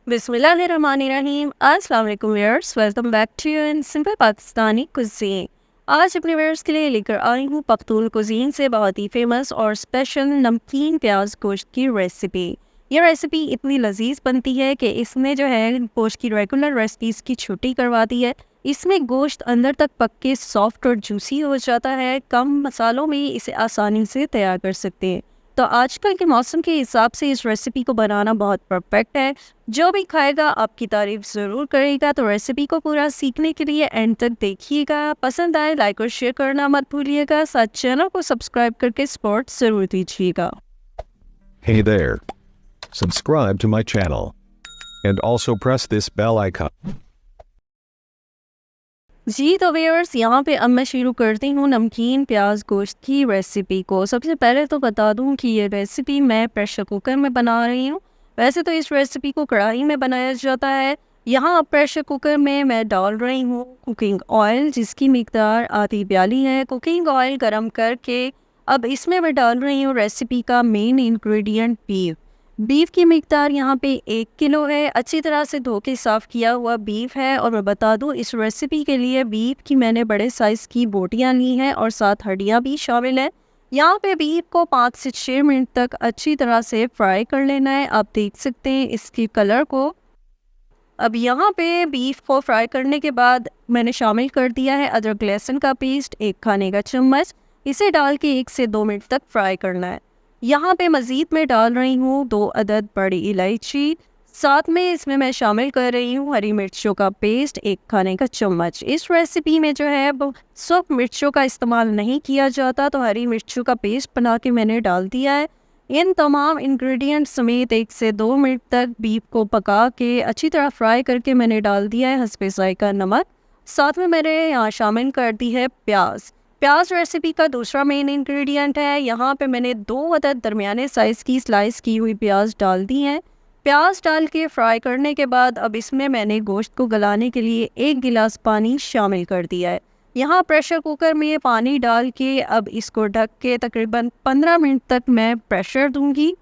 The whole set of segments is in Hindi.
बिस्मिल्लाहिर्रहमानिर्रहीम। अस्सलाम वालेकुम viewers, welcome back to you in simple Pakistani cuisine. आज अपने व्यूअर्स के लिए लेकर आई हूँ पख्तून कुजीन से बहुत ही फेमस और स्पेशल नमकीन प्याज गोश्त की रेसिपी। ये रेसिपी इतनी लजीज बनती है कि इसमें जो है गोश्त की रेगुलर रेसिपीज़ की छुट्टी करवाती है। इसमें गोश्त अंदर तक पक के सॉफ्ट और जूसी हो जाता है। कम मसालों में इसे आसानी से तैयार कर सकते हैं। तो आजकल के मौसम के हिसाब से इस रेसिपी को बनाना बहुत परफेक्ट है। जो भी खाएगा आपकी तारीफ ज़रूर करेगा। तो रेसिपी को पूरा सीखने के लिए एंड तक देखिएगा। पसंद आए लाइक और शेयर करना मत भूलिएगा। साथ चैनल को सब्सक्राइब करके सपोर्ट ज़रूर दीजिएगा। Hey there. Subscribe to my channel. And also press this bell icon. जी तो व्यूअर्स, यहाँ पे अब मैं शुरू करती हूँ नमकीन प्याज गोश्त की रेसिपी को। सबसे पहले तो बता दूँ कि ये रेसिपी मैं प्रेशर कुकर में बना रही हूँ। वैसे तो इस रेसिपी को कढ़ाई में बनाया जाता है। यहाँ प्रेशर कुकर में मैं डाल रही हूँ कुकिंग ऑयल, जिसकी मिकदार आधी प्याली है। कुकिंग ऑयल गरम करके अब इसमें मैं डाल रही हूँ रेसिपी का मेन इंग्रेडिएंट बीफ। बीफ की मिकदार यहाँ पे 1 किलो है। अच्छी तरह से धो के साफ़ किया हुआ बीफ है। और मैं बता दूँ इस रेसिपी के लिए बीफ की मैंने बड़े साइज़ की बोटियाँ ली हैं और साथ हड्डियाँ भी शामिल हैं। यहाँ पे बीफ को 5 से 6 मिनट तक अच्छी तरह से फ्राई कर लेना है। आप देख सकते हैं इसकी कलर को। अब यहाँ पे बीफ को फ्राई करने के बाद मैंने शामिल कर दिया है अदरक लहसुन का पेस्ट 1 खाने का चम्मच। इसे डाल के 1 से 2 मिनट तक फ्राई करना है। यहाँ पे मज़ीद मैं डाल रही हूँ 2 अदद बड़ी इलायची। साथ में इसमें मैं शामिल कर रही हूँ हरी मिर्चों का पेस्ट 1 खाने का चम्मच। इस रेसिपी में जो है वो सूख मिर्चों का इस्तेमाल नहीं किया जाता, तो हरी मिर्चों का पेस्ट बना के मैंने डाल दिया है। इन तमाम इंग्रेडिएंट्स समेत 1 से 2 मिनट तक बीफ को पका के अच्छी तरह फ्राई करके मैंने डाल दिया है हस्बे ज़ायका नमक। साथ में मैंने यहाँ शामिल कर दी है प्याज। प्याज रेसिपी का दूसरा मेन इंग्रेडिएंट है। यहाँ पे मैंने 2 अदद दरमियाने साइज़ की स्लाइस की हुई प्याज डाल दी हैं। प्याज डाल के फ्राई करने के बाद अब इसमें मैंने गोश्त को गलाने के लिए 1 गिलास पानी शामिल कर दिया है। यहाँ प्रेशर कुकर में पानी डाल के अब इसको ढक के तकरीबन 15 मिनट तक मैं प्रेशर दूंगी।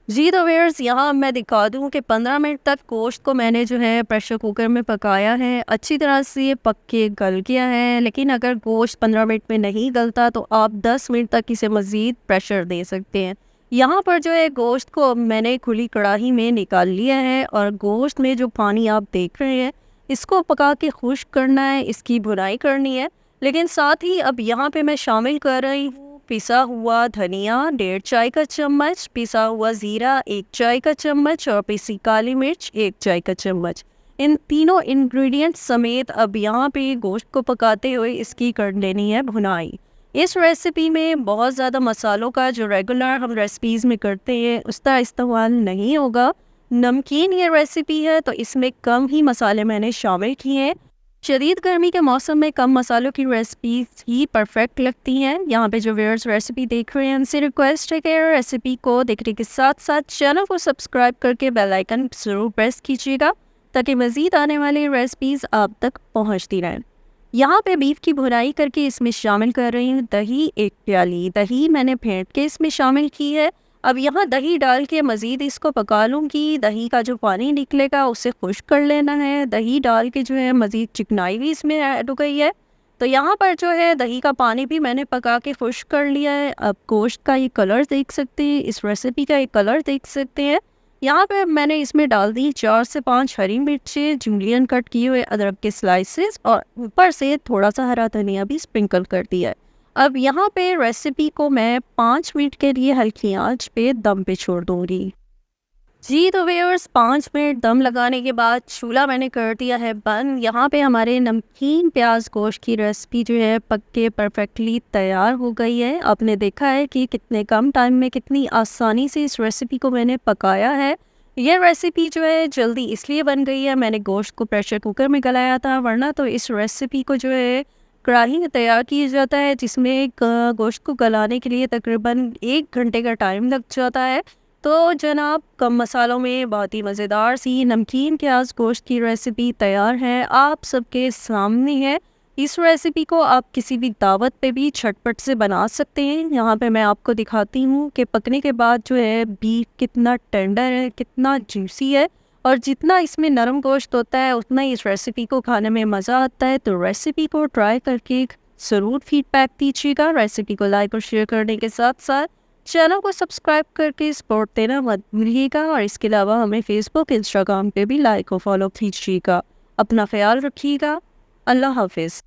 जी तो व्यूअर्स, यहाँ मैं दिखा दूँ कि 15 मिनट तक गोश्त को मैंने जो है प्रेशर कुकर में पकाया है। अच्छी तरह से ये पक के गल गया है। लेकिन अगर गोश्त 15 मिनट में नहीं गलता तो आप 10 मिनट तक इसे मज़ीद प्रेशर दे सकते हैं। यहाँ पर जो है गोश्त को अब मैंने खुली कढ़ाई में निकाल लिया है और गोश्त में जो पानी आप देख रहे हैं इसको पका के खुश्क करना है, इसकी भुनाई करनी है। लेकिन साथ ही अब यहाँ पे मैं शामिल कर रही हूँ पिसा हुआ धनिया 1.5 चाय का चम्मच, पिसा हुआ ज़ीरा 1 चाय का चम्मच और पिसी काली मिर्च 1 चाय का चम्मच। इन तीनों इंग्रेडिएंट्स समेत अब यहाँ पे गोश्त को पकाते हुए इसकी कर लेनी है भुनाई। इस रेसिपी में बहुत ज़्यादा मसालों का जो रेगुलर हम रेसिपीज़ में करते हैं उसका इस्तेमाल नहीं होगा। नमकीन ये रेसिपी है तो इसमें कम ही मसाले मैंने शामिल किए हैं। शदीद गर्मी के मौसम में कम मसालों की रेसिपीज ही परफेक्ट लगती हैं। यहाँ पे जो व्यूअर्स रेसिपी देख रहे हैं उनसे रिक्वेस्ट है कि रेसिपी को देखने के साथ साथ चैनल को सब्सक्राइब करके बेल आइकन ज़रूर प्रेस कीजिएगा ताकि मज़ीद आने वाली रेसिपीज़ आप तक पहुँचती रहें। यहाँ पे बीफ की भुनाई करके इसमें शामिल कर रही हूँ दही 1 प्याली। दही मैंने फेंट के इसमें शामिल की है। अब यहाँ दही डाल के मज़ीद इसको पका लूँगी। दही का जो पानी निकलेगा उसे खुश्क कर लेना है। दही डाल के जो है मज़ीद चिकनाई भी इसमें ऐड हो गई है। तो यहाँ पर जो है दही का पानी भी मैंने पका के खुश्क कर लिया है। अब गोश्त का ये कलर देख सकते हैं, इस रेसिपी का ये कलर देख सकते हैं। यहाँ पे मैंने इसमें डाल दी 4 से 5 हरी मिर्चें, जूलियन कट किए हुए अदरक के स्लाइसेस और ऊपर से थोड़ा सा हरा धनिया भी स्प्रिंकल कर दिया है। अब यहाँ पे रेसिपी को मैं 5 मिनट के लिए हल्की आंच पे दम पे छोड़ दूँगी। जी तो व्यूअर्स, 5 मिनट दम लगाने के बाद चूल्हा मैंने कर दिया है बंद। यहाँ पे हमारे नमकीन प्याज गोश्त की रेसिपी जो है पक के परफेक्टली तैयार हो गई है। आपने देखा है कि कितने कम टाइम में कितनी आसानी से इस रेसिपी को मैंने पकाया है। ये रेसिपी जो है जल्दी इसलिए बन गई है, मैंने गोश्त को प्रेशर कुकर में गलाया था, वरना तो इस रेसिपी को जो है कढ़ाई में तैयार किया जाता है जिसमें गोश्त को गलाने के लिए तकरीबन 1 घंटे का टाइम लग जाता है। तो जनाब, कम मसालों में बहुत ही मज़ेदार सी नमकीन प्याज गोश्त की रेसिपी तैयार है, आप सबके सामने है। इस रेसिपी को आप किसी भी दावत पे भी झटपट से बना सकते हैं। यहाँ पे मैं आपको दिखाती हूँ कि पकने के बाद जो है बीफ कितना टेंडर है, कितना जूसी है, और जितना इसमें नरम गोश्त होता है उतना ही इस रेसिपी को खाने में मज़ा आता है। तो रेसिपी को ट्राई करके ज़रूर फीडबैक दीजिएगा। रेसिपी को लाइक और शेयर करने के साथ साथ चैनल को सब्सक्राइब करके सपोर्ट देना मत भूलिएगा, और इसके अलावा हमें फेसबुक इंस्टाग्राम पे भी लाइक और फॉलो कीजिएगा। अपना ख्याल रखिएगा। अल्लाह हाफिज़।